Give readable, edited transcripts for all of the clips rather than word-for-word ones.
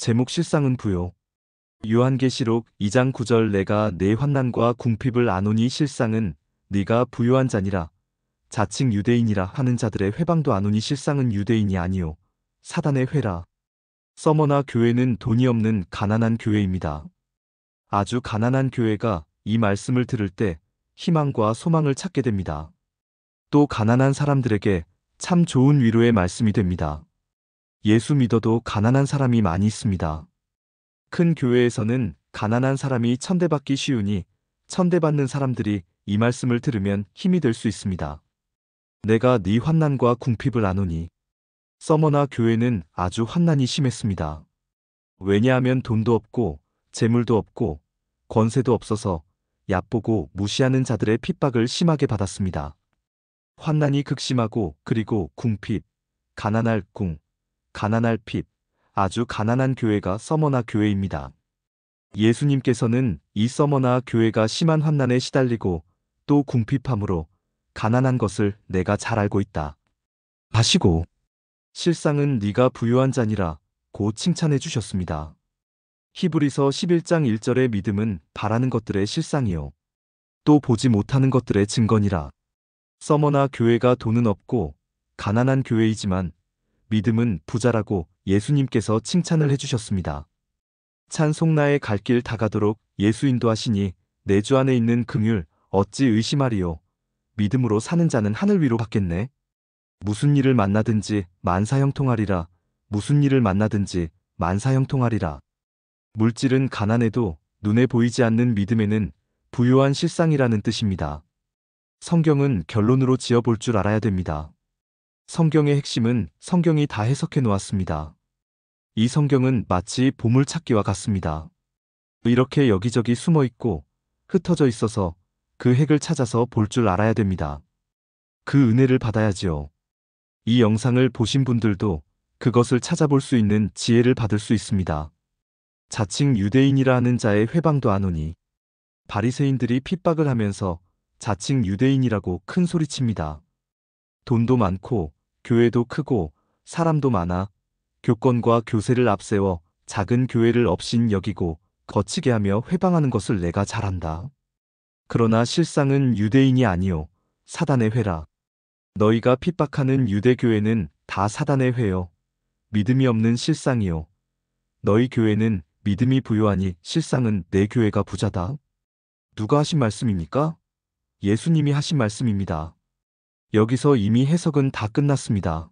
제목 실상은 부요. 요한계시록 2장 9절 내가 내 환난과 궁핍을 아노니 실상은 네가 부요한 자니라. 자칭 유대인이라 하는 자들의 회방도 아노니 실상은 유대인이 아니요 사단의 회라. 서머나 교회는 돈이 없는 가난한 교회입니다. 아주 가난한 교회가 이 말씀을 들을 때 희망과 소망을 찾게 됩니다. 또 가난한 사람들에게 참 좋은 위로의 말씀이 됩니다. 예수 믿어도 가난한 사람이 많이 있습니다. 큰 교회에서는 가난한 사람이 천대받기 쉬우니 천대받는 사람들이 이 말씀을 들으면 힘이 될 수 있습니다. 내가 네 환난과 궁핍을 아노니. 서머나 교회는 아주 환난이 심했습니다. 왜냐하면 돈도 없고 재물도 없고 권세도 없어서 얕보고 무시하는 자들의 핍박을 심하게 받았습니다. 환난이 극심하고 그리고 궁핍, 가난할 궁, 가난할 핍, 아주 가난한 교회가 서머나 교회입니다. 예수님께서는 이 서머나 교회가 심한 환난에 시달리고 또 궁핍함으로 가난한 것을 내가 잘 알고 있다 하시고 실상은 네가 부유한 자니라 고 칭찬해 주셨습니다. 히브리서 11장 1절의 믿음은 바라는 것들의 실상이요 또 보지 못하는 것들의 증거니라. 서머나 교회가 돈은 없고 가난한 교회이지만 믿음은 부자라고 예수님께서 칭찬을 해주셨습니다. 찬송나의 갈 길 다 가도록 예수 인도하시니 내 주 안에 있는 긍휼 어찌 의심하리요. 믿음으로 사는 자는 하늘 위로 받겠네. 무슨 일을 만나든지 만사형통하리라. 무슨 일을 만나든지 만사형통하리라. 물질은 가난해도 눈에 보이지 않는 믿음에는 부유한 실상이라는 뜻입니다. 성경은 결론으로 지어볼 줄 알아야 됩니다. 성경의 핵심은 성경이 다 해석해 놓았습니다. 이 성경은 마치 보물찾기와 같습니다. 이렇게 여기저기 숨어 있고 흩어져 있어서 그 핵을 찾아서 볼 줄 알아야 됩니다. 그 은혜를 받아야지요. 이 영상을 보신 분들도 그것을 찾아볼 수 있는 지혜를 받을 수 있습니다. 자칭 유대인이라 하는 자의 회방도 아노니. 바리새인들이 핍박을 하면서 자칭 유대인이라고 큰 소리칩니다. 돈도 많고 교회도 크고 사람도 많아 교권과 교세를 앞세워 작은 교회를 업신 여기고 거치게 하며 회방하는 것을 내가 잘한다. 그러나 실상은 유대인이 아니요 사단의 회라. 너희가 핍박하는 유대교회는 다 사단의 회요. 믿음이 없는 실상이요. 너희 교회는 믿음이 부요하니 실상은 내 교회가 부자다. 누가 하신 말씀입니까? 예수님이 하신 말씀입니다. 여기서 이미 해석은 다 끝났습니다.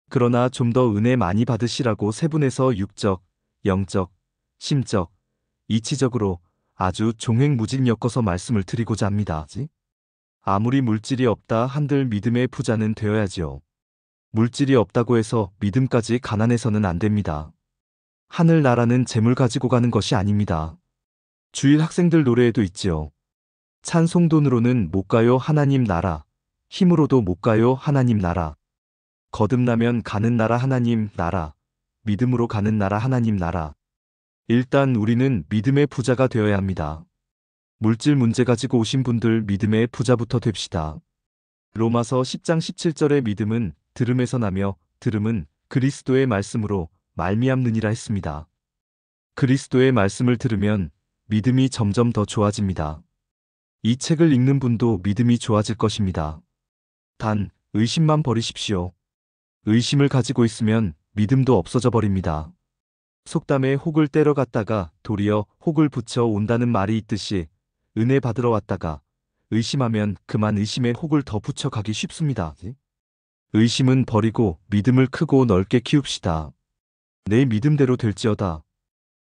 그러나 좀 더 은혜 많이 받으시라고 세분에서 육적, 영적, 심적, 이치적으로 아주 종횡무진 엮어서 말씀을 드리고자 합니다. 아무리 물질이 없다 한들 믿음의 부자는 되어야지요. 물질이 없다고 해서 믿음까지 가난해서는 안 됩니다. 하늘나라는 재물 가지고 가는 것이 아닙니다. 주일 학생들 노래에도 있지요. 찬송돈으로는 못 가요 하나님 나라, 힘으로도 못 가요 하나님 나라. 거듭나면 가는 나라 하나님 나라, 믿음으로 가는 나라 하나님 나라. 일단 우리는 믿음의 부자가 되어야 합니다. 물질 문제 가지고 오신 분들 믿음의 부자부터 됩시다. 로마서 10장 17절의 믿음은 들음에서 나며 들음은 그리스도의 말씀으로 말미암느니라 했습니다. 그리스도의 말씀을 들으면 믿음이 점점 더 좋아집니다. 이 책을 읽는 분도 믿음이 좋아질 것입니다. 단 의심만 버리십시오. 의심을 가지고 있으면 믿음도 없어져 버립니다. 속담에 혹을 때려 갔다가 도리어 혹을 붙여 온다는 말이 있듯이 은혜 받으러 왔다가 의심하면 그만 의심에 혹을 더 붙여 가기 쉽습니다. 의심은 버리고 믿음을 크고 넓게 키웁시다. 내 믿음대로 될지어다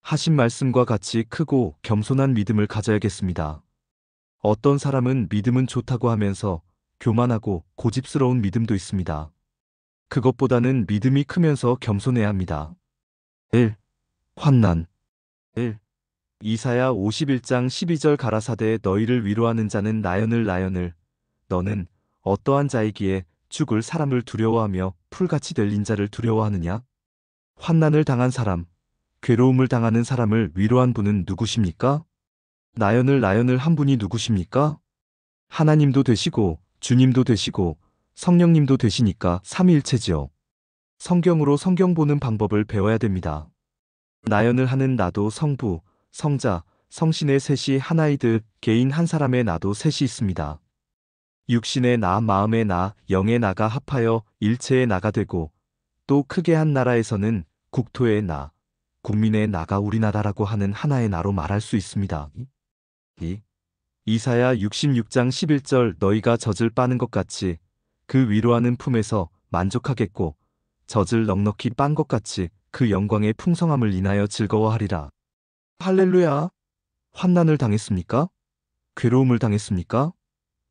하신 말씀과 같이 크고 겸손한 믿음을 가져야겠습니다. 어떤 사람은 믿음은 좋다고 하면서 교만하고 고집스러운 믿음도 있습니다. 그것보다는 믿음이 크면서 겸손해야 합니다. 1. 환난 1. 이사야 51장 12절 가라사대 너희를 위로하는 자는 나연을 너는 어떠한 자이기에 죽을 사람을 두려워하며 풀같이 될 인자를 두려워하느냐? 환난을 당한 사람, 괴로움을 당하는 사람을 위로한 분은 누구십니까? 나연을 한 분이 누구십니까? 하나님도 되시고 주님도 되시고 성령님도 되시니까 삼위일체지요. 성경으로 성경 보는 방법을 배워야 됩니다. 나연을 하는 나도 성부, 성자, 성신의 셋이 하나이듯 개인 한 사람의 나도 셋이 있습니다. 육신의 나, 마음의 나, 영의 나가 합하여 일체의 나가 되고 또 크게 한 나라에서는 국토의 나, 국민의 나가 우리나라라고 하는 하나의 나로 말할 수 있습니다. 이사야 66장 11절 너희가 젖을 빠는 것 같이 그 위로하는 품에서 만족하겠고 젖을 넉넉히 빤 것 같이 그 영광의 풍성함을 인하여 즐거워하리라. 할렐루야! 환난을 당했습니까? 괴로움을 당했습니까?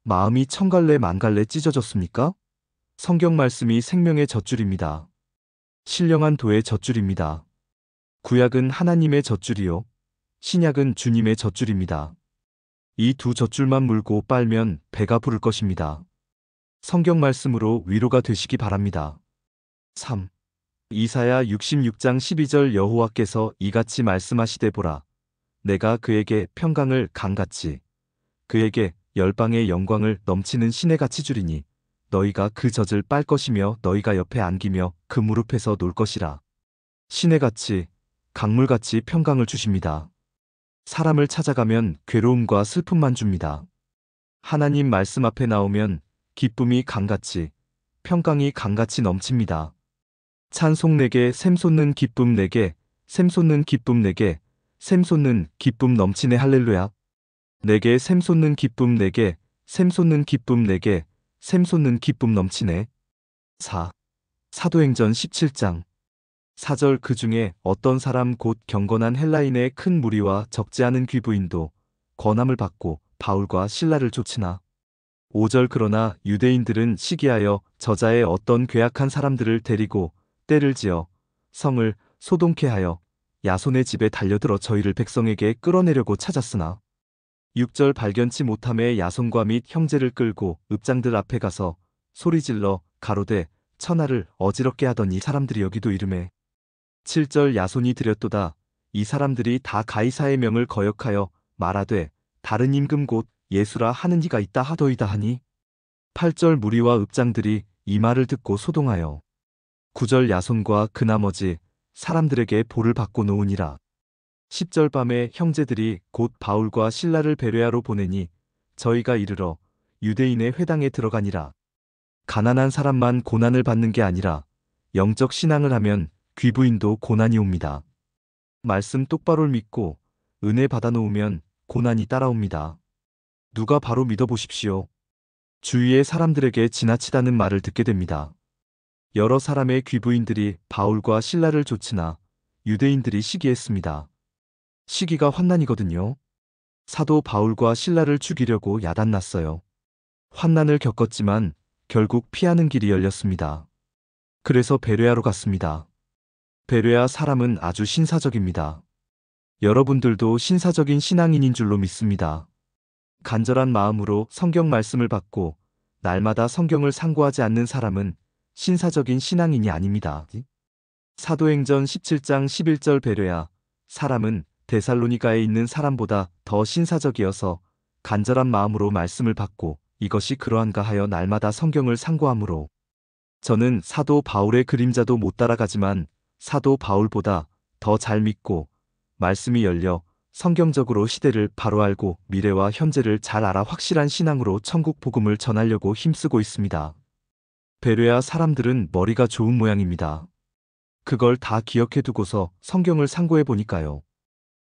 마음이 천갈래 만갈래 찢어졌습니까? 성경 말씀이 생명의 젖줄입니다. 신령한 도의 젖줄입니다. 구약은 하나님의 젖줄이요. 신약은 주님의 젖줄입니다. 이 두 젖줄만 물고 빨면 배가 부를 것입니다. 성경 말씀으로 위로가 되시기 바랍니다. 3. 이사야 66장 12절 여호와께서 이같이 말씀하시되 보라. 내가 그에게 평강을 강같이 그에게 열방의 영광을 넘치는 시내같이 주리니 너희가 그 젖을 빨 것이며 너희가 옆에 안기며 그 무릎에서 놀 것이라. 시내같이 강물같이 평강을 주십니다. 사람을 찾아가면 괴로움과 슬픔만 줍니다. 하나님 말씀 앞에 나오면 기쁨이 강같이 평강이 강같이 넘칩니다. 찬송 내게 샘솟는 기쁨 내게 샘솟는 기쁨 내게 샘솟는 기쁨 넘치네 할렐루야. 내게 샘솟는 기쁨 내게 샘솟는 기쁨 내게 샘솟는 기쁨 넘치네. 4. 사도행전 17장 4절 그 중에 어떤 사람 곧 경건한 헬라인의 큰 무리와 적지 않은 귀부인도 권함을 받고 바울과 실라를 쫓으나 5절 그러나 유대인들은 시기하여 저자의 어떤 괴악한 사람들을 데리고 떼를 지어 성을 소동케 하여 야손의 집에 달려들어 저희를 백성에게 끌어내려고 찾았으나 6절 발견치 못함에 야손과 및 형제를 끌고 읍장들 앞에 가서 소리질러 가로되 천하를 어지럽게 하던 이 사람들이 여기도 이르매 7절 야손이 드렸도다. 이 사람들이 다 가이사의 명을 거역하여 말하되 다른 임금 곧 예수라 하는 이가 있다 하더이다 하니 8절 무리와 읍장들이 이 말을 듣고 소동하여 9절 야손과 그 나머지 사람들에게 볼을 받고 놓으니라. 10절 밤에 형제들이 곧 바울과 실라를 베레아로 보내니 저희가 이르러 유대인의 회당에 들어가니라. 가난한 사람만 고난을 받는 게 아니라 영적 신앙을 하면 귀부인도 고난이 옵니다. 말씀 똑바로 믿고 은혜 받아놓으면 고난이 따라옵니다. 누가 바로 믿어보십시오. 주위의 사람들에게 지나치다는 말을 듣게 됩니다. 여러 사람의 귀부인들이 바울과 실라를 쫓으나 유대인들이 시기했습니다. 시기가 환난이거든요. 사도 바울과 실라를 죽이려고 야단났어요. 환난을 겪었지만 결국 피하는 길이 열렸습니다. 그래서 베레아로 갔습니다. 베레아 사람은 아주 신사적입니다. 여러분들도 신사적인 신앙인인 줄로 믿습니다. 간절한 마음으로 성경 말씀을 받고 날마다 성경을 상고하지 않는 사람은 신사적인 신앙인이 아닙니다. 사도행전 17장 11절 베레아 사람은 데살로니가에 있는 사람보다 더 신사적이어서 간절한 마음으로 말씀을 받고 이것이 그러한가 하여 날마다 성경을 상고하므로 저는 사도 바울의 그림자도 못 따라가지만 사도 바울보다 더 잘 믿고 말씀이 열려 성경적으로 시대를 바로 알고 미래와 현재를 잘 알아 확실한 신앙으로 천국 복음을 전하려고 힘쓰고 있습니다. 베레아 사람들은 머리가 좋은 모양입니다. 그걸 다 기억해 두고서 성경을 상고해 보니까요.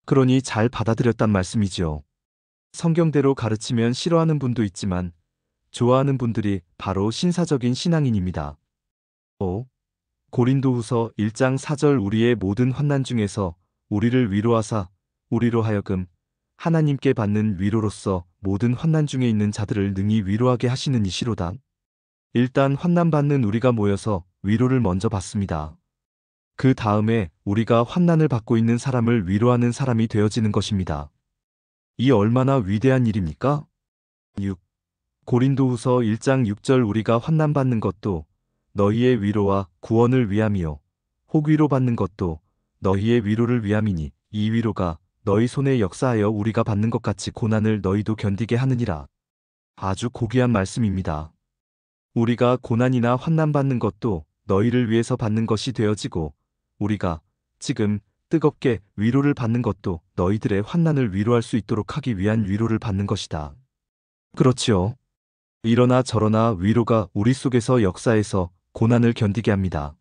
그러니 잘 받아들였단 말씀이지요. 성경대로 가르치면 싫어하는 분도 있지만 좋아하는 분들이 바로 신사적인 신앙인입니다. 5. 고린도후서 1장 4절 우리의 모든 환난 중에서 우리를 위로하사 우리로 하여금 하나님께 받는 위로로서 모든 환난 중에 있는 자들을 능히 위로하게 하시는 이시로다. 일단 환난 받는 우리가 모여서 위로를 먼저 받습니다. 그 다음에 우리가 환난을 받고 있는 사람을 위로하는 사람이 되어지는 것입니다. 이 얼마나 위대한 일입니까? 6. 고린도후서 1장 6절 우리가 환난 받는 것도 너희의 위로와 구원을 위함이요 혹 위로 받는 것도 너희의 위로를 위함이니 이 위로가 너희 손에 역사하여 우리가 받는 것 같이 고난을 너희도 견디게 하느니라. 아주 고귀한 말씀입니다. 우리가 고난이나 환난 받는 것도 너희를 위해서 받는 것이 되어지고 우리가 지금 뜨겁게 위로를 받는 것도 너희들의 환난을 위로할 수 있도록 하기 위한 위로를 받는 것이다. 그렇지요. 이러나 저러나 위로가 우리 속에서 역사해서 고난을 견디게 합니다.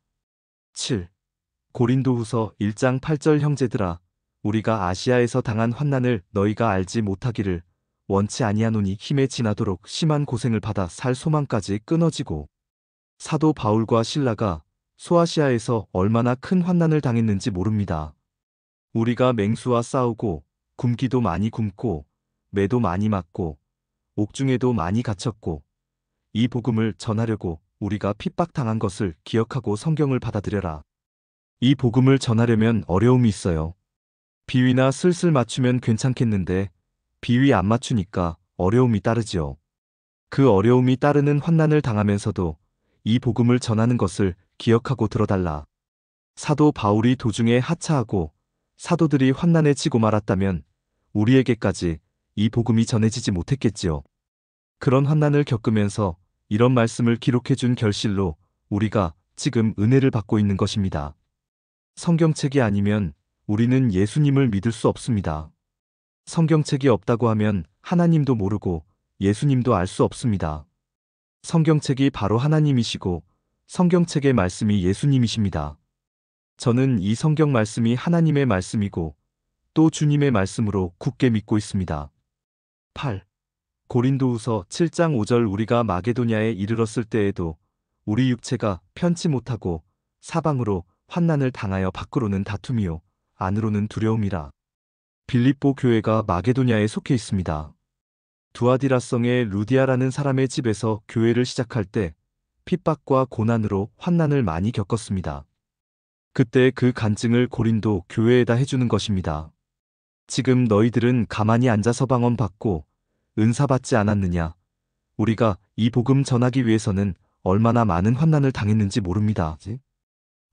7. 고린도후서 1장 8절 형제들아 우리가 아시아에서 당한 환난을 너희가 알지 못하기를 원치 아니하노니 힘에 지나도록 심한 고생을 받아 살 소망까지 끊어지고 사도 바울과 실라가 소아시아에서 얼마나 큰 환난을 당했는지 모릅니다. 우리가 맹수와 싸우고 굶기도 많이 굶고 매도 많이 맞고 옥중에도 많이 갇혔고 이 복음을 전하려고 우리가 핍박당한 것을 기억하고 성경을 받아들여라. 이 복음을 전하려면 어려움이 있어요. 비위나 슬슬 맞추면 괜찮겠는데 비위 안 맞추니까 어려움이 따르지요. 그 어려움이 따르는 환난을 당하면서도 이 복음을 전하는 것을 기억하고 들어달라. 사도 바울이 도중에 하차하고 사도들이 환난에 지고 말았다면 우리에게까지 이 복음이 전해지지 못했겠지요. 그런 환난을 겪으면서 이런 말씀을 기록해 준 결실로 우리가 지금 은혜를 받고 있는 것입니다. 성경책이 아니면 우리는 예수님을 믿을 수 없습니다. 성경책이 없다고 하면 하나님도 모르고 예수님도 알 수 없습니다. 성경책이 바로 하나님이시고 성경책의 말씀이 예수님이십니다. 저는 이 성경 말씀이 하나님의 말씀이고 또 주님의 말씀으로 굳게 믿고 있습니다. 8. 고린도후서 7장 5절 우리가 마게도냐에 이르렀을 때에도 우리 육체가 편치 못하고 사방으로 환난을 당하여 밖으로는 다툼이요 안으로는 두려움이라. 빌립보 교회가 마게도냐에 속해 있습니다. 두아디라성의 루디아라는 사람의 집에서 교회를 시작할 때 핍박과 고난으로 환난을 많이 겪었습니다. 그때 그 간증을 고린도 교회에다 해주는 것입니다. 지금 너희들은 가만히 앉아서 방언 받고 은사 받지 않았느냐? 우리가 이 복음 전하기 위해서는 얼마나 많은 환난을 당했는지 모릅니다.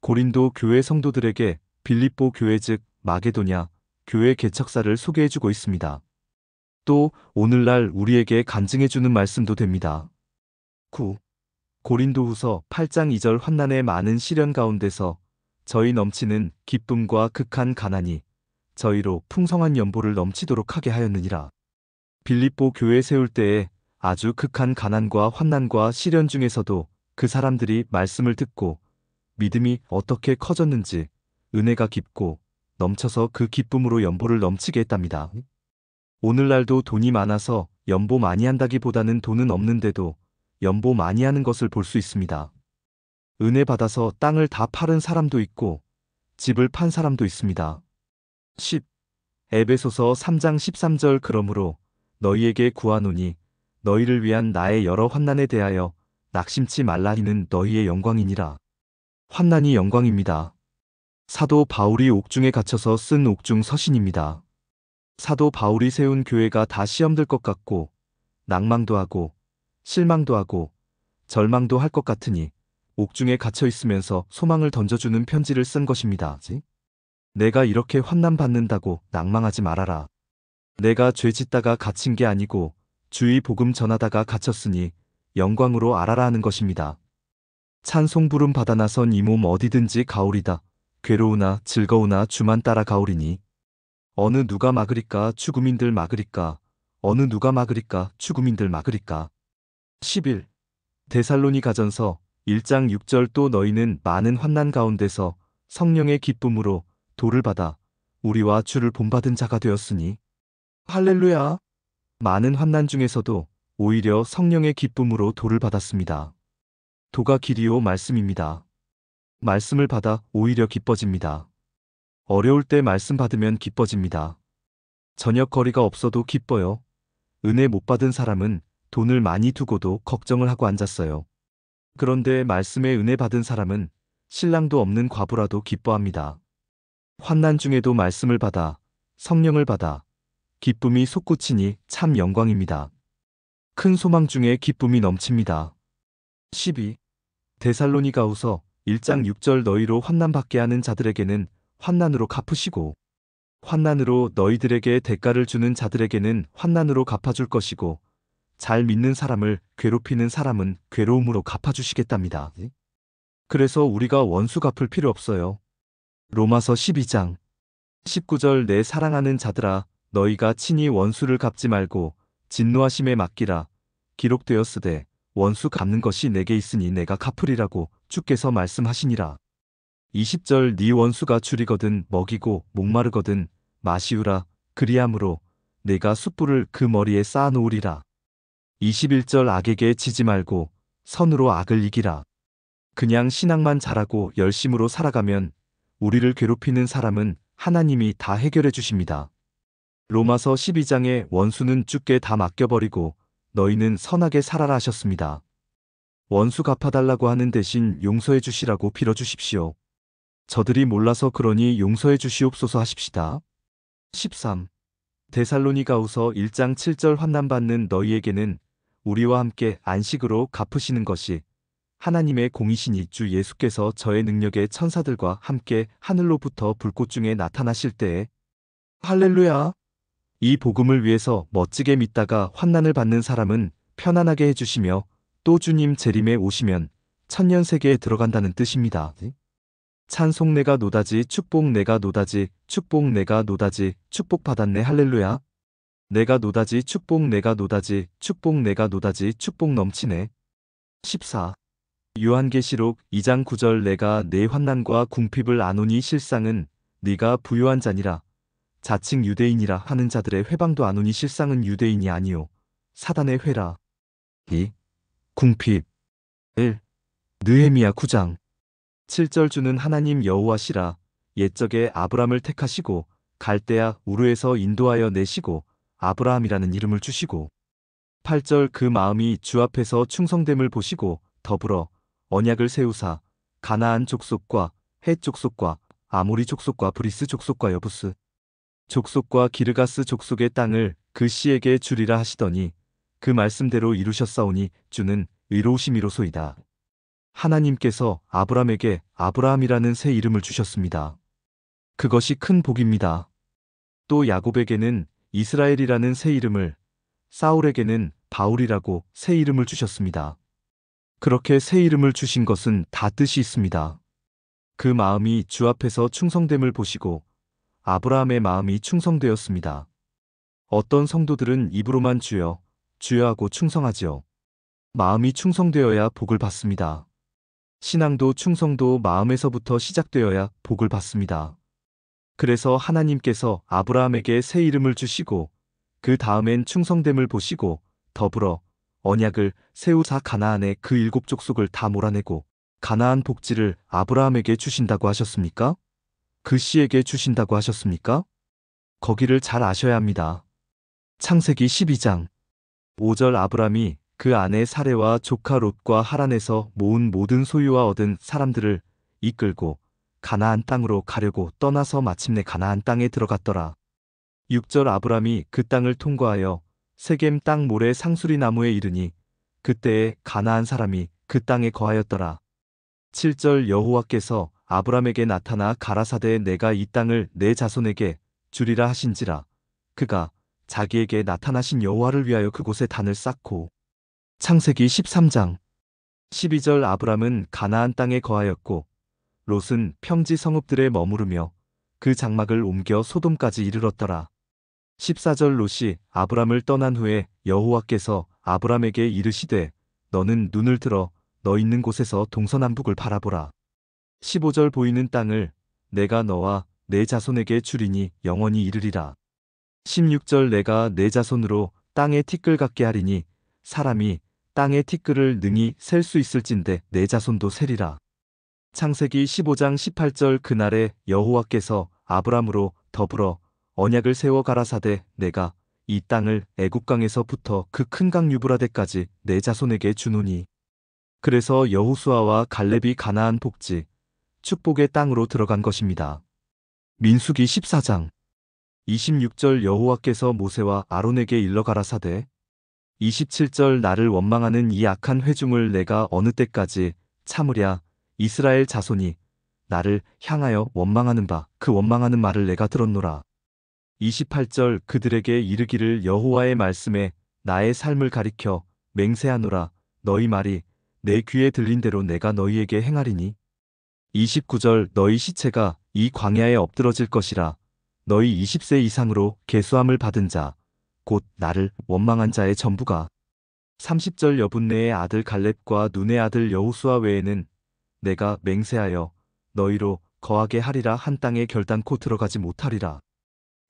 고린도 교회 성도들에게 빌립보 교회 즉 마게도냐 교회 개척사를 소개해주고 있습니다. 또 오늘날 우리에게 간증해주는 말씀도 됩니다. 9. 고린도후서 8장 2절 환난의 많은 시련 가운데서 저희 넘치는 기쁨과 극한 가난이 저희로 풍성한 연보를 넘치도록 하게 하였느니라. 빌립보 교회 세울 때에 아주 극한 가난과 환난과 시련 중에서도 그 사람들이 말씀을 듣고 믿음이 어떻게 커졌는지 은혜가 깊고 넘쳐서 그 기쁨으로 연보를 넘치게 했답니다. 오늘날도 돈이 많아서 연보 많이 한다기보다는 돈은 없는데도 연보 많이 하는 것을 볼 수 있습니다. 은혜 받아서 땅을 다 팔은 사람도 있고 집을 판 사람도 있습니다. 10. 에베소서 3장 13절 그러므로 너희에게 구하노니 너희를 위한 나의 여러 환난에 대하여 낙심치 말라 이는 너희의 영광이니라. 환난이 영광입니다. 사도 바울이 옥중에 갇혀서 쓴 옥중 서신입니다. 사도 바울이 세운 교회가 다 시험될 것 같고 낭망도 하고 실망도 하고 절망도 할 것 같으니 옥중에 갇혀 있으면서 소망을 던져주는 편지를 쓴 것입니다. 내가 이렇게 환난 받는다고 낭망하지 말아라. 내가 죄 짓다가 갇힌 게 아니고 주의 복음 전하다가 갇혔으니 영광으로 알아라 하는 것입니다. 찬송 부름 받아 나선 이 몸 어디든지 가오리다. 괴로우나 즐거우나 주만 따라 가오리니 어느 누가 막으리까 추구민들 막으리까 어느 누가 막으리까 추구민들 막으리까. 11. 데살로니가전서 1장 6절 또 너희는 많은 환난 가운데서 성령의 기쁨으로 도를 받아 우리와 주를 본받은 자가 되었으니 할렐루야. 많은 환난 중에서도 오히려 성령의 기쁨으로 도를 받았습니다. 도가 길이요 말씀입니다. 말씀을 받아 오히려 기뻐집니다. 어려울 때 말씀 받으면 기뻐집니다. 저녁 거리가 없어도 기뻐요. 은혜 못 받은 사람은 돈을 많이 두고도 걱정을 하고 앉았어요. 그런데 말씀에 은혜 받은 사람은 신랑도 없는 과부라도 기뻐합니다. 환난 중에도 말씀을 받아 성령을 받아 기쁨이 솟구치니 참 영광입니다. 큰 소망 중에 기쁨이 넘칩니다. 12. 데살로니가후서 1장 6절 너희로 환난 받게 하는 자들에게는 환난으로 갚으시고 환난으로 너희들에게 대가를 주는 자들에게는 환난으로 갚아줄 것이고 잘 믿는 사람을 괴롭히는 사람은 괴로움으로 갚아주시겠답니다. 그래서 우리가 원수 갚을 필요 없어요. 로마서 12장 19절 내 사랑하는 자들아 너희가 친히 원수를 갚지 말고 진노하심에 맡기라. 기록되었으되 원수 갚는 것이 내게 있으니 내가 갚으리라고 주께서 말씀하시니라. 20절 네 원수가 줄이거든 먹이고 목마르거든 마시우라. 그리함으로 내가 숯불을 그 머리에 쌓아 놓으리라. 21절 악에게 지지 말고 선으로 악을 이기라. 그냥 신앙만 잘하고 열심으로 살아가면 우리를 괴롭히는 사람은 하나님이 다 해결해 주십니다. 로마서 12장에 원수는 주께 다 맡겨버리고 너희는 선하게 살아라 하셨습니다. 원수 갚아달라고 하는 대신 용서해 주시라고 빌어주십시오. 저들이 몰라서 그러니 용서해 주시옵소서 하십시다. 13. 데살로니가후서 1장 7절 환난받는 너희에게는 우리와 함께 안식으로 갚으시는 것이 하나님의 공이시니 주 예수께서 저의 능력의 천사들과 함께 하늘로부터 불꽃 중에 나타나실 때에 할렐루야! 이 복음을 위해서 멋지게 믿다가 환난을 받는 사람은 편안하게 해주시며 또 주님 재림에 오시면 천년세계에 들어간다는 뜻입니다. 찬송 내가 노다지 축복 내가 노다지 축복 내가 노다지 축복 받았네 할렐루야. 내가 노다지 축복 내가 노다지 축복 내가 노다지 축복 넘치네. 14. 요한계시록 2장 9절 내가 내 환난과 궁핍을 아노니 실상은 네가 부요한 자니라. 자칭 유대인이라 하는 자들의 회방도 아노니 실상은 유대인이 아니요 사단의 회라. 2. 궁핍 1. 느헤미야 9장 7절 주는 하나님 여호와시라. 옛적에 아브람을 택하시고 갈대아 우르에서 인도하여 내시고 아브라함이라는 이름을 주시고 8절 그 마음이 주 앞에서 충성됨을 보시고 더불어 언약을 세우사 가나안 족속과 헷 족속과 아모리 족속과 브리스 족속과 여부스 족속과 기르가스 족속의 땅을 그 씨에게 주리라 하시더니 그 말씀대로 이루셨사오니 주는 의로우심이로소이다. 하나님께서 아브람에게 아브라함이라는 새 이름을 주셨습니다. 그것이 큰 복입니다. 또 야곱에게는 이스라엘이라는 새 이름을, 사울에게는 바울이라고 새 이름을 주셨습니다. 그렇게 새 이름을 주신 것은 다 뜻이 있습니다. 그 마음이 주 앞에서 충성됨을 보시고 아브라함의 마음이 충성되었습니다. 어떤 성도들은 입으로만 주여, 주여 하고 충성하지요. 마음이 충성되어야 복을 받습니다. 신앙도 충성도 마음에서부터 시작되어야 복을 받습니다. 그래서 하나님께서 아브라함에게 새 이름을 주시고 그 다음엔 충성됨을 보시고 더불어 언약을 세우사 가나안의 그 7족속을 다 몰아내고 가나안 복지를 아브라함에게 주신다고 하셨습니까? 그 씨에게 주신다고 하셨습니까? 거기를 잘 아셔야 합니다. 창세기 12장 5절 아브람이 그 아내 사레와 조카 롯과 하란에서 모은 모든 소유와 얻은 사람들을 이끌고 가나안 땅으로 가려고 떠나서 마침내 가나안 땅에 들어갔더라. 6절 아브람이 그 땅을 통과하여 세겜 땅 모래 상수리 나무에 이르니 그때에 가나안 사람이 그 땅에 거하였더라. 7절 여호와께서 아브람에게 나타나 가라사대 내가 이 땅을 내 자손에게 주리라 하신지라. 그가 자기에게 나타나신 여호와를 위하여 그곳에 단을 쌓고 창세기 13장 12절 아브람은 가나안 땅에 거하였고 롯은 평지 성읍들에 머무르며 그 장막을 옮겨 소돔까지 이르렀더라. 14절 롯이 아브람을 떠난 후에 여호와께서 아브람에게 이르시되 너는 눈을 들어 너 있는 곳에서 동서남북을 바라보라. 15절 보이는 땅을 내가 너와 내 자손에게 주리니 영원히 이르리라. 16절 내가 내 자손으로 땅에 티끌 같게 하리니 사람이 땅의 티끌을 능히 셀 수 있을진데 내 자손도 세리라. 창세기 15장 18절 그날에 여호와께서 아브람으로 더불어 언약을 세워 가라사대 내가 이 땅을 애굽강에서부터 그 큰 강 유브라데까지 내 자손에게 주노니. 그래서 여호수아와 갈렙이 가나안 복지, 축복의 땅으로 들어간 것입니다. 민수기 14장 26절 여호와께서 모세와 아론에게 일러 가라사대 27절 나를 원망하는 이 악한 회중을 내가 어느 때까지 참으랴. 이스라엘 자손이 나를 향하여 원망하는 바 그 원망하는 말을 내가 들었노라. 28절 그들에게 이르기를 여호와의 말씀에 나의 삶을 가리켜 맹세하노라. 너희 말이 내 귀에 들린 대로 내가 너희에게 행하리니. 29절 너희 시체가 이 광야에 엎드러질 것이라. 너희 20세 이상으로 계수함을 받은 자, 곧 나를 원망한 자의 전부가 30절 여분네의 아들 갈렙과 눈의 아들 여호수아 외에는 내가 맹세하여 너희로 거하게 하리라 한 땅에 결단코 들어가지 못하리라.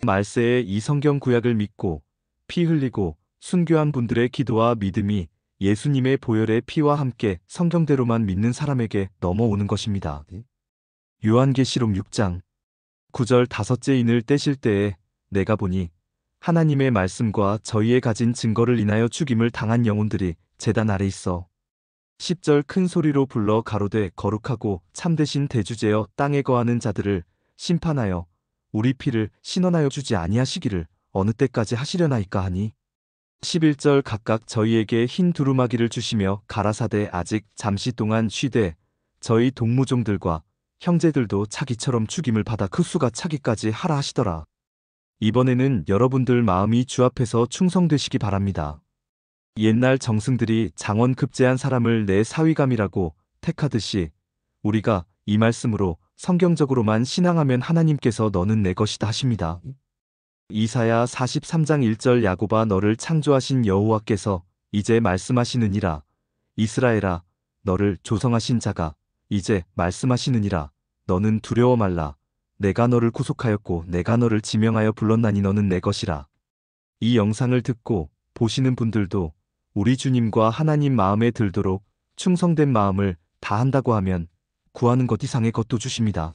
말세에 이 성경 구약을 믿고 피 흘리고 순교한 분들의 기도와 믿음이 예수님의 보혈의 피와 함께 성경대로만 믿는 사람에게 넘어오는 것입니다. 요한계시록 6장 9절 다섯째 인을 떼실 때에 내가 보니 하나님의 말씀과 저희의 가진 증거를 인하여 죽임을 당한 영혼들이 제단 아래 있어 10절 큰 소리로 불러 가로되 거룩하고 참되신 대주제여 땅에 거하는 자들을 심판하여 우리 피를 신원하여 주지 아니하시기를 어느 때까지 하시려나이까 하니 11절 각각 저희에게 흰 두루마기를 주시며 가라사대 아직 잠시 동안 쉬되 저희 동무종들과 형제들도 차기처럼 죽임을 받아 그 수가 차기까지 하라 하시더라. 이번에는 여러분들 마음이 주 앞에서 충성되시기 바랍니다. 옛날 정승들이 장원 급제한 사람을 내 사위감이라고 택하듯이 우리가 이 말씀으로 성경적으로만 신앙하면 하나님께서 너는 내 것이다 하십니다. 이사야 43장 1절 야곱아 너를 창조하신 여호와께서 이제 말씀하시느니라. 이스라엘아 너를 조성하신 자가 이제 말씀하시느니라. 너는 두려워 말라. 내가 너를 구속하였고 내가 너를 지명하여 불렀나니 너는 내 것이라. 이 영상을 듣고 보시는 분들도 우리 주님과 하나님 마음에 들도록 충성된 마음을 다한다고 하면 구하는 것 이상의 것도 주십니다.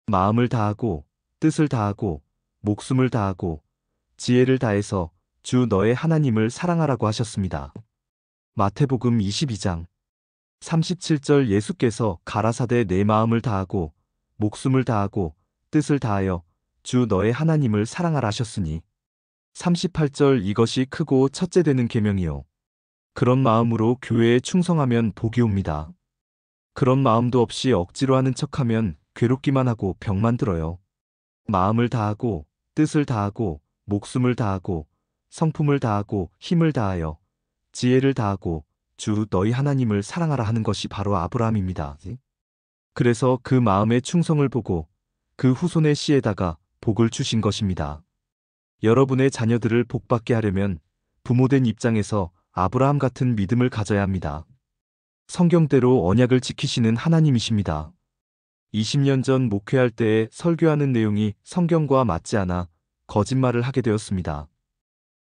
마음을 다하고 뜻을 다하고 목숨을 다하고 지혜를 다해서 주 너의 하나님을 사랑하라고 하셨습니다. 마태복음 22장 37절 예수께서 가라사대 내 마음을 다하고 목숨을 다하고 뜻을 다하여 주 너의 하나님을 사랑하라 하셨으니 38절 이것이 크고 첫째 되는 계명이요. 그런 마음으로 교회에 충성하면 복이 옵니다. 그런 마음도 없이 억지로 하는 척하면 괴롭기만 하고 병만 들어요. 마음을 다하고 뜻을 다하고 목숨을 다하고 성품을 다하고 힘을 다하여 지혜를 다하고 주 너희 하나님을 사랑하라 하는 것이 바로 아브라함입니다. 그래서 그 마음의 충성을 보고 그 후손의 씨에다가 복을 주신 것입니다. 여러분의 자녀들을 복받게 하려면 부모된 입장에서 아브라함 같은 믿음을 가져야 합니다. 성경대로 언약을 지키시는 하나님이십니다. 20년 전 목회할 때에 설교하는 내용이 성경과 맞지 않아 거짓말을 하게 되었습니다.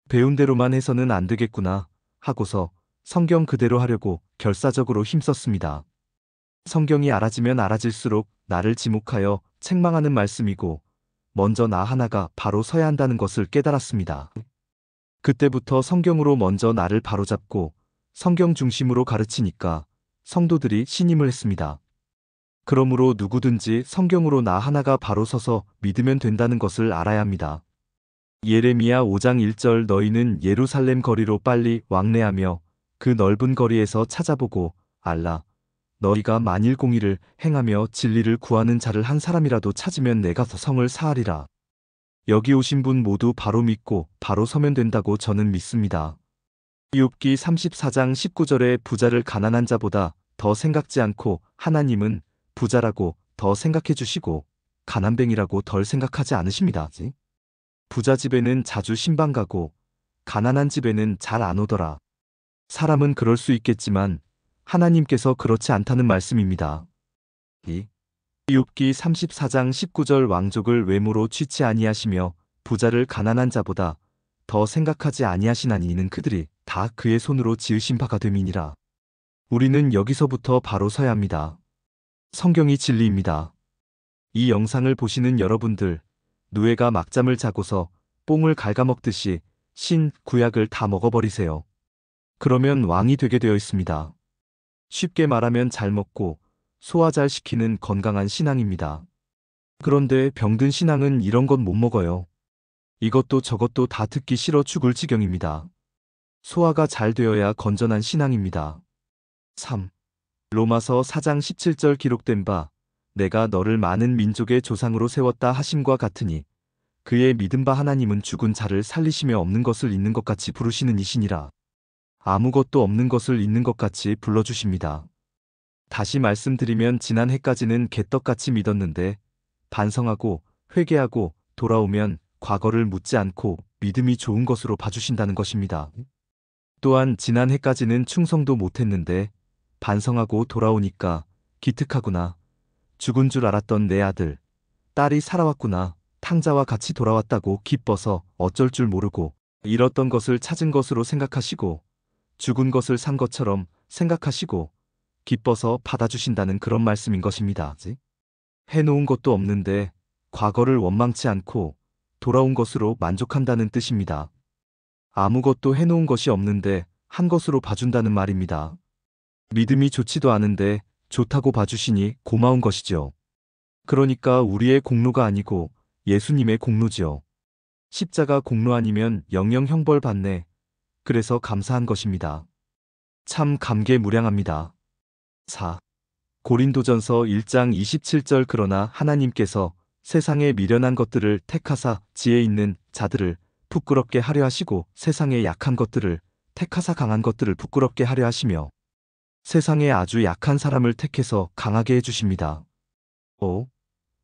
배운 대로만 해서는 안 되겠구나 하고서 성경 그대로 하려고 결사적으로 힘썼습니다. 성경이 알아지면 알아질수록 나를 지목하여 책망하는 말씀이고 먼저 나 하나가 바로 서야 한다는 것을 깨달았습니다. 그때부터 성경으로 먼저 나를 바로잡고 성경 중심으로 가르치니까 성도들이 신임을 했습니다. 그러므로 누구든지 성경으로 나 하나가 바로 서서 믿으면 된다는 것을 알아야 합니다. 예레미야 5장 1절 너희는 예루살렘 거리로 빨리 왕래하며 그 넓은 거리에서 찾아보고 알라. 너희가 만일 공의를 행하며 진리를 구하는 자를 한 사람이라도 찾으면 내가 성을 사하리라. 여기 오신 분 모두 바로 믿고 바로 서면 된다고 저는 믿습니다. 욥기 34장 19절에 부자를 가난한 자보다 더 생각지 않고 하나님은 부자라고 더 생각해 주시고 가난뱅이라고 덜 생각하지 않으십니다. 부자 집에는 자주 신방 가고 가난한 집에는 잘 안 오더라. 사람은 그럴 수 있겠지만 하나님께서 그렇지 않다는 말씀입니다. 욥기 34장 19절 왕족을 외모로 취치 아니하시며 부자를 가난한 자보다 더 생각하지 아니하시나니 이는 그들이 다 그의 손으로 지으신 바가 됨이니라. 우리는 여기서부터 바로 서야 합니다. 성경이 진리입니다. 이 영상을 보시는 여러분들, 누에가 막잠을 자고서 뽕을 갉아먹듯이 신, 구약을 다 먹어버리세요. 그러면 왕이 되게 되어 있습니다. 쉽게 말하면 잘 먹고 소화 잘 시키는 건강한 신앙입니다. 그런데 병든 신앙은 이런 건 못 먹어요. 이것도 저것도 다 듣기 싫어 죽을 지경입니다. 소화가 잘 되어야 건전한 신앙입니다. 3. 로마서 4장 17절 기록된 바 내가 너를 많은 민족의 조상으로 세웠다 하심과 같으니 그의 믿은 바 하나님은 죽은 자를 살리시며 없는 것을 있는 것 같이 부르시는 이시니라. 아무것도 없는 것을 있는 것 같이 불러주십니다. 다시 말씀드리면 지난해까지는 개떡같이 믿었는데 반성하고 회개하고 돌아오면 과거를 묻지 않고 믿음이 좋은 것으로 봐주신다는 것입니다. 또한 지난해까지는 충성도 못했는데 반성하고 돌아오니까 기특하구나. 죽은 줄 알았던 내 아들, 딸이 살아왔구나. 탕자와 같이 돌아왔다고 기뻐서 어쩔 줄 모르고 잃었던 것을 찾은 것으로 생각하시고 죽은 것을 산 것처럼 생각하시고 기뻐서 받아주신다는 그런 말씀인 것입니다. 해놓은 것도 없는데 과거를 원망치 않고 돌아온 것으로 만족한다는 뜻입니다. 아무것도 해놓은 것이 없는데 한 것으로 봐준다는 말입니다. 믿음이 좋지도 않은데 좋다고 봐주시니 고마운 것이죠. 그러니까 우리의 공로가 아니고 예수님의 공로지요. 십자가 공로 아니면 영영 형벌 받네. 그래서 감사한 것입니다. 참 감개무량합니다. 4. 고린도전서 1장 27절 그러나 하나님께서 세상에 미련한 것들을 택하사 지혜 있는 자들을 부끄럽게 하려 하시고 세상에 약한 것들을 택하사 강한 것들을 부끄럽게 하려 하시며 세상에 아주 약한 사람을 택해서 강하게 해주십니다. 5.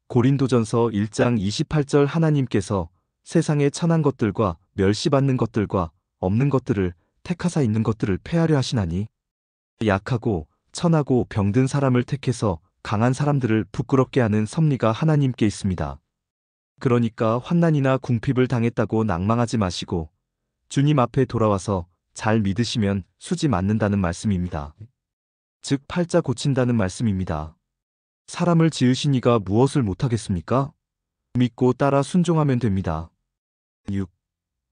고린도전서 1장 28절 하나님께서 세상에 천한 것들과 멸시받는 것들과 없는 것들을 택하사 있는 것들을 폐하려 하시나니 약하고 천하고 병든 사람을 택해서 강한 사람들을 부끄럽게 하는 섭리가 하나님께 있습니다. 그러니까 환난이나 궁핍을 당했다고 낭망하지 마시고 주님 앞에 돌아와서 잘 믿으시면 수지 맞는다는 말씀입니다. 즉 팔자 고친다는 말씀입니다. 사람을 지으신 이가 무엇을 못하겠습니까? 믿고 따라 순종하면 됩니다. 6.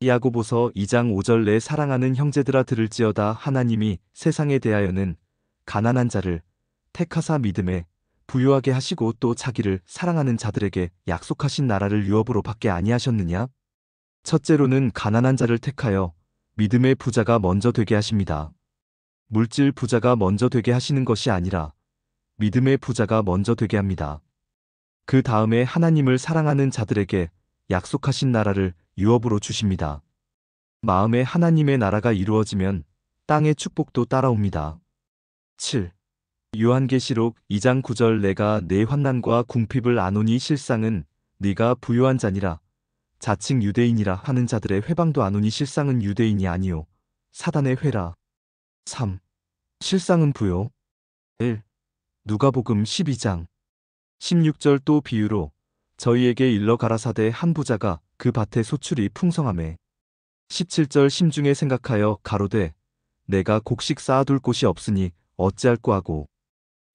야고보서 2장 5절 내 사랑하는 형제들아 들을지어다 하나님이 세상에 대하여는 가난한 자를 택하사 믿음에 부유하게 하시고 또 자기를 사랑하는 자들에게 약속하신 나라를 유업으로 받게 아니하셨느냐? 첫째로는 가난한 자를 택하여 믿음의 부자가 먼저 되게 하십니다. 물질 부자가 먼저 되게 하시는 것이 아니라 믿음의 부자가 먼저 되게 합니다. 그 다음에 하나님을 사랑하는 자들에게 약속하신 나라를 유업으로 주십니다. 마음에 하나님의 나라가 이루어지면 땅의 축복도 따라옵니다. 7. 요한계시록 2장 9절 내가 내 환난과 궁핍을 아노니 실상은 네가 부유한 자니라 자칭 유대인이라 하는 자들의 회방도 아노니 실상은 유대인이 아니요 사단의 회라. 3. 실상은 부요. 1. 누가복음 12장 16절 또 비유로 저희에게 일러 가라사대 한 부자가 그 밭에 소출이 풍성하매 17절 심중에 생각하여 가로되 내가 곡식 쌓아둘 곳이 없으니 어찌할꼬 하고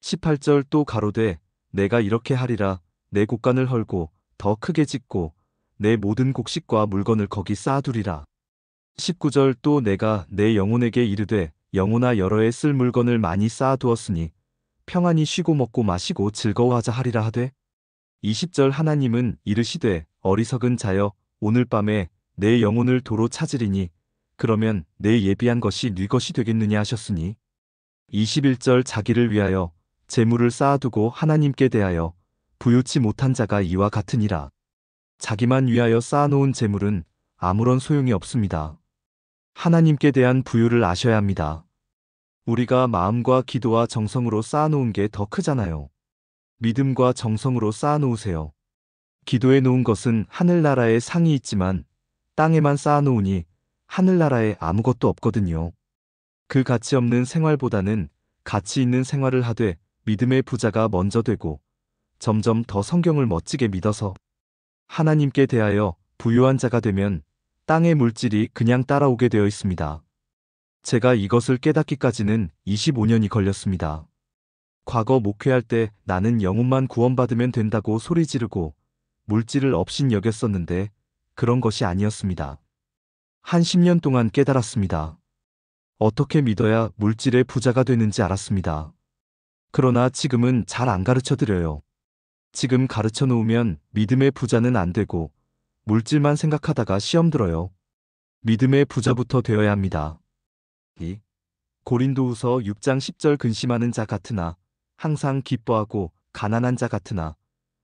18절 또 가로되 내가 이렇게 하리라 내 곡간을 헐고 더 크게 짓고 내 모든 곡식과 물건을 거기 쌓아두리라. 19절 또 내가 내 영혼에게 이르되 영혼아 여러 해 쓸 물건을 많이 쌓아두었으니 평안히 쉬고 먹고 마시고 즐거워하자 하리라 하되 20절 하나님은 이르시되 어리석은 자여 오늘 밤에 내 영혼을 도로 찾으리니 그러면 내 예비한 것이 네 것이 되겠느냐 하셨으니 21절 자기를 위하여 재물을 쌓아두고 하나님께 대하여 부유치 못한 자가 이와 같으니라. 자기만 위하여 쌓아놓은 재물은 아무런 소용이 없습니다. 하나님께 대한 부유를 아셔야 합니다. 우리가 마음과 기도와 정성으로 쌓아놓은 게 더 크잖아요. 믿음과 정성으로 쌓아놓으세요. 기도해 놓은 것은 하늘나라에 상이 있지만 땅에만 쌓아놓으니 하늘나라에 아무것도 없거든요. 그 가치 없는 생활보다는 가치 있는 생활을 하되 믿음의 부자가 먼저 되고 점점 더 성경을 멋지게 믿어서 하나님께 대하여 부유한 자가 되면 땅의 물질이 그냥 따라오게 되어 있습니다. 제가 이것을 깨닫기까지는 25년이 걸렸습니다. 과거 목회할 때 나는 영혼만 구원받으면 된다고 소리 지르고 물질을 업신 여겼었는데 그런 것이 아니었습니다. 한 10년 동안 깨달았습니다. 어떻게 믿어야 물질의 부자가 되는지 알았습니다. 그러나 지금은 잘 안 가르쳐 드려요. 지금 가르쳐 놓으면 믿음의 부자는 안 되고 물질만 생각하다가 시험 들어요. 믿음의 부자부터 되어야 합니다. 2. 고린도후서 6장 10절 근심하는 자 같으나 항상 기뻐하고 가난한 자 같으나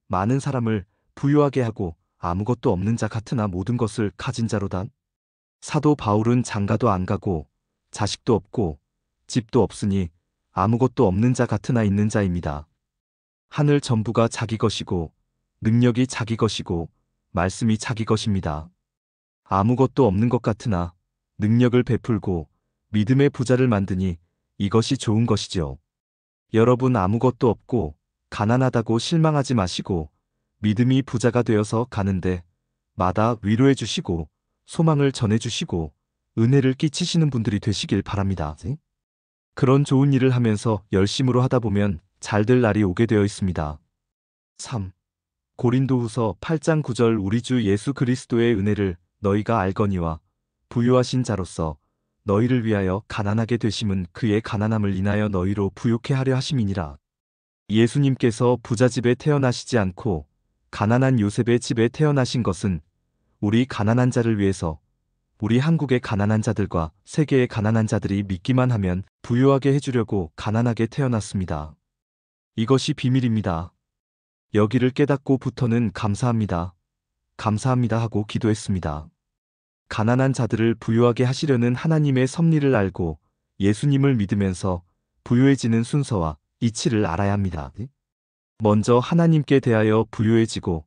많은 사람을 부유하게 하고 아무것도 없는 자 같으나 모든 것을 가진 자로다. 사도 바울은 장가도 안 가고 자식도 없고 집도 없으니 아무것도 없는 자 같으나 있는 자입니다. 하늘 전부가 자기 것이고 능력이 자기 것이고 말씀이 자기 것입니다. 아무것도 없는 것 같으나 능력을 베풀고 믿음의 부자를 만드니 이것이 좋은 것이지요. 여러분 아무것도 없고 가난하다고 실망하지 마시고 믿음이 부자가 되어서 가는데 마다 위로해 주시고 소망을 전해 주시고 은혜를 끼치시는 분들이 되시길 바랍니다. 그런 좋은 일을 하면서 열심으로 하다 보면 잘 될 날이 오게 되어 있습니다. 3. 고린도후서 8장 9절 우리 주 예수 그리스도의 은혜를 너희가 알거니와 부유하신 자로서 너희를 위하여 가난하게 되심은 그의 가난함을 인하여 너희로 부욕해 하려 하심이니라. 예수님께서 부자집에 태어나시지 않고 가난한 요셉의 집에 태어나신 것은 우리 가난한 자를 위해서 우리 한국의 가난한 자들과 세계의 가난한 자들이 믿기만 하면 부유하게 해주려고 가난하게 태어났습니다. 이것이 비밀입니다. 여기를 깨닫고부터는 감사합니다. 감사합니다 하고 기도했습니다. 가난한 자들을 부유하게 하시려는 하나님의 섭리를 알고 예수님을 믿으면서 부유해지는 순서와 이치를 알아야 합니다. 먼저 하나님께 대하여 부유해지고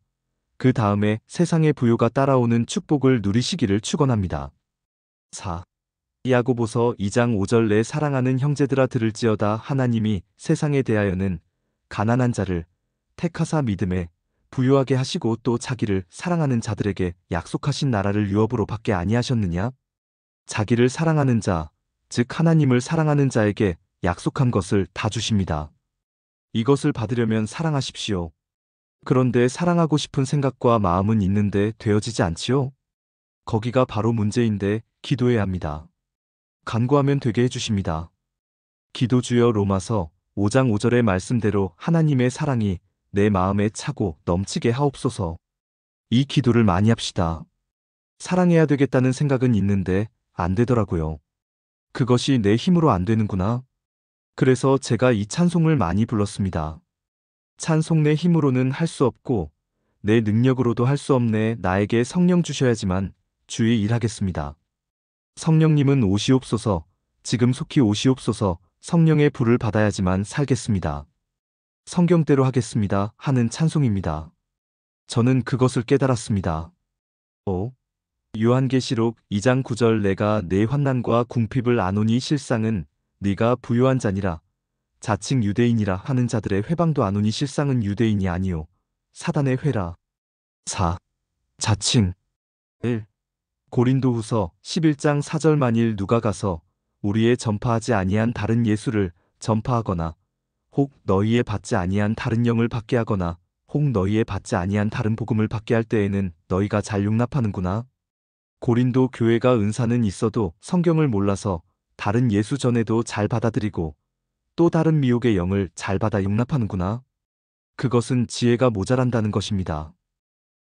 그 다음에 세상의 부유가 따라오는 축복을 누리시기를 축원합니다. 4. 야고보서 2장 5절 내 사랑하는 형제들아 들을지어다 하나님이 세상에 대하여는 가난한 자를 택하사 믿음에 부유하게 하시고 또 자기를 사랑하는 자들에게 약속하신 나라를 유업으로 받게 아니하셨느냐? 자기를 사랑하는 자, 즉 하나님을 사랑하는 자에게 약속한 것을 다 주십니다. 이것을 받으려면 사랑하십시오. 그런데 사랑하고 싶은 생각과 마음은 있는데 되어지지 않지요? 거기가 바로 문제인데 기도해야 합니다. 간구하면 되게 해주십니다. 기도주여 로마서 5장 5절의 말씀대로 하나님의 사랑이 내 마음에 차고 넘치게 하옵소서. 이 기도를 많이 합시다. 사랑해야 되겠다는 생각은 있는데 안 되더라고요. 그것이 내 힘으로 안 되는구나. 그래서 제가 이 찬송을 많이 불렀습니다. 찬송 내 힘으로는 할 수 없고 내 능력으로도 할 수 없네. 나에게 성령 주셔야지만 주의 일하겠습니다. 성령님은 오시옵소서. 지금 속히 오시옵소서. 성령의 불을 받아야지만 살겠습니다. 성경대로 하겠습니다 하는 찬송입니다. 저는 그것을 깨달았습니다. 5. 요한계시록 2장 9절 내가 내 환난과 궁핍을 아노니 실상은 네가 부유한 자니라. 자칭 유대인이라 하는 자들의 회방도 아노니 실상은 유대인이 아니요 사단의 회라. 4. 자칭 1. 고린도후서 11장 4절 만일 누가 가서 우리의 전파하지 아니한 다른 예수를 전파하거나 혹 너희의 받지 아니한 다른 영을 받게 하거나 혹 너희의 받지 아니한 다른 복음을 받게 할 때에는 너희가 잘 용납하는구나. 고린도 교회가 은사는 있어도 성경을 몰라서 다른 예수 전에도 잘 받아들이고 또 다른 미혹의 영을 잘 받아 용납하는구나. 그것은 지혜가 모자란다는 것입니다.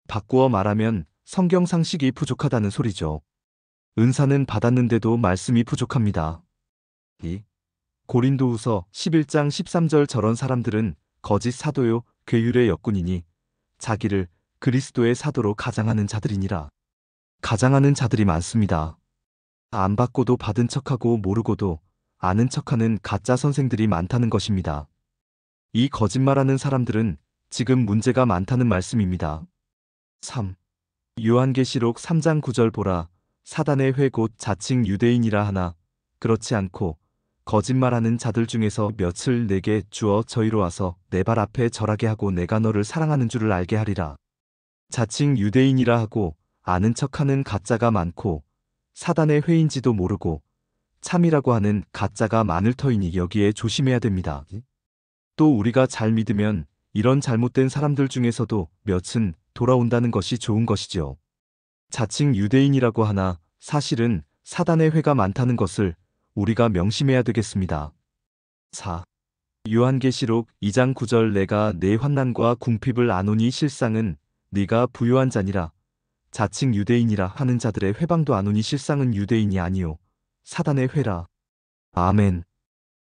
바꾸어 말하면 성경 상식이 부족하다는 소리죠. 은사는 받았는데도 말씀이 부족합니다. 2. 고린도후서 11장 13절 저런 사람들은 거짓 사도요 괴율의 역군이니 자기를 그리스도의 사도로 가장하는 자들이니라. 가장하는 자들이 많습니다. 안 받고도 받은 척하고 모르고도 아는 척하는 가짜 선생들이 많다는 것입니다. 이 거짓말하는 사람들은 지금 문제가 많다는 말씀입니다. 3. 요한계시록 3장 9절 보라 사단의 회 곧 자칭 유대인이라 하나 그렇지 않고 거짓말하는 자들 중에서 몇을 내게 주어 저희로 와서 내 발 앞에 절하게 하고 내가 너를 사랑하는 줄을 알게 하리라. 자칭 유대인이라 하고 아는 척하는 가짜가 많고 사단의 회인지도 모르고 참이라고 하는 가짜가 많을 터이니 여기에 조심해야 됩니다. 또 우리가 잘 믿으면 이런 잘못된 사람들 중에서도 몇은 돌아온다는 것이 좋은 것이지요. 자칭 유대인이라고 하나 사실은 사단의 회가 많다는 것을 우리가 명심해야 되겠습니다. 4. 요한계시록 2장 9절 내가 내 환난과 궁핍을 아노니 실상은 네가 부유한 자니라. 자칭 유대인이라 하는 자들의 회방도 아노니 실상은 유대인이 아니요 사단의 회라. 아멘.